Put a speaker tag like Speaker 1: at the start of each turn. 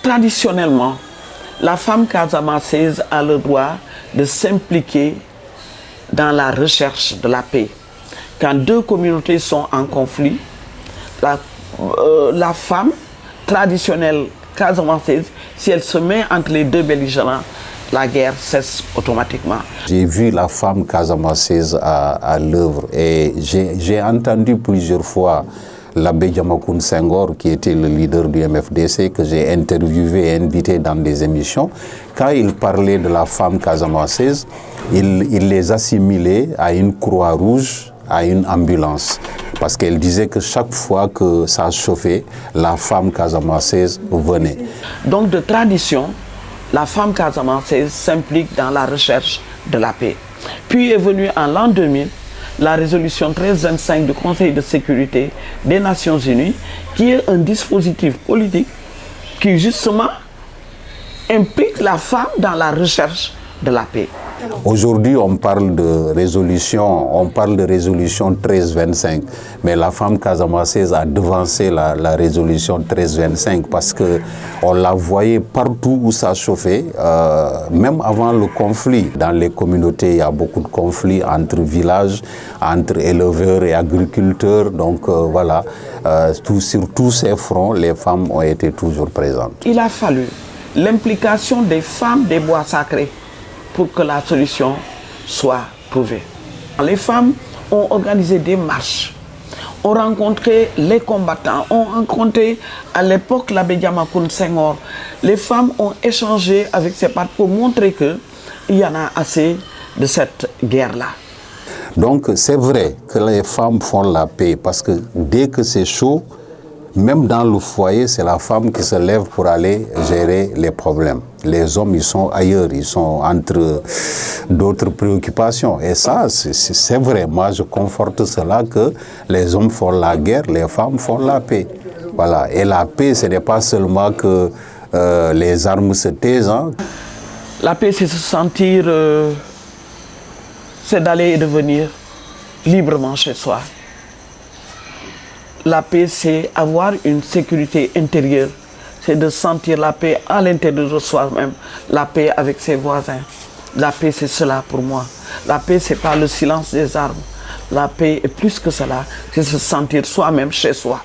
Speaker 1: traditionnellement, la femme casamançaise a le droit de s'impliquer dans la recherche de la paix. Quand deux communautés sont en conflit, la femme traditionnelle casamançaise, si elle se met entre les deux belligérants, la guerre cesse automatiquement.
Speaker 2: J'ai vu la femme casamançaise à l'œuvre et j'ai entendu plusieurs fois l'abbé Diamacoune Senghor, qui était le leader du MFDC, que j'ai interviewé et invité dans des émissions. Quand il parlait de la femme casamançaise, il les assimilait à une Croix-Rouge, à une ambulance. Parce qu'elle disait que chaque fois que ça chauffait, la femme casamançaise venait.
Speaker 1: Donc de tradition, la femme casamançaise s'implique dans la recherche de la paix. Puis est venue en l'an 2000 la résolution 1325 du Conseil de sécurité des Nations Unies, qui est un dispositif politique qui justement implique la femme dans la recherche de la paix.
Speaker 2: Aujourd'hui, on parle de résolution 1325, mais la femme casamançaise a devancé la résolution 1325 parce qu'on la voyait partout où ça chauffait, même avant le conflit. Dans les communautés, il y a beaucoup de conflits entre villages, entre éleveurs et agriculteurs. Donc voilà, sur tous ces fronts, les femmes ont été toujours présentes.
Speaker 1: Il a fallu l'implication des femmes des bois sacrés pour que la solution soit trouvée. Les femmes ont organisé des marches, ont rencontré les combattants, ont rencontré à l'époque l'abbé Diamacoune Senghor. Les femmes ont échangé avec ces partis pour montrer qu'il y en a assez de cette guerre-là.
Speaker 2: Donc c'est vrai que les femmes font la paix parce que dès que c'est chaud, même dans le foyer, c'est la femme qui se lève pour aller gérer les problèmes. Les hommes, ils sont ailleurs, ils sont entre d'autres préoccupations. Et ça, c'est vrai. Moi, je conforte cela que les hommes font la guerre, les femmes font la paix. Voilà. Et la paix, ce n'est pas seulement que les armes se taisent. Hein.
Speaker 1: La paix, c'est se sentir, c'est d'aller et de venir librement chez soi. La paix, c'est avoir une sécurité intérieure. C'est de sentir la paix à l'intérieur de soi-même. La paix avec ses voisins. La paix, c'est cela pour moi. La paix, c'est pas le silence des armes. La paix est plus que cela. C'est se sentir soi-même chez soi.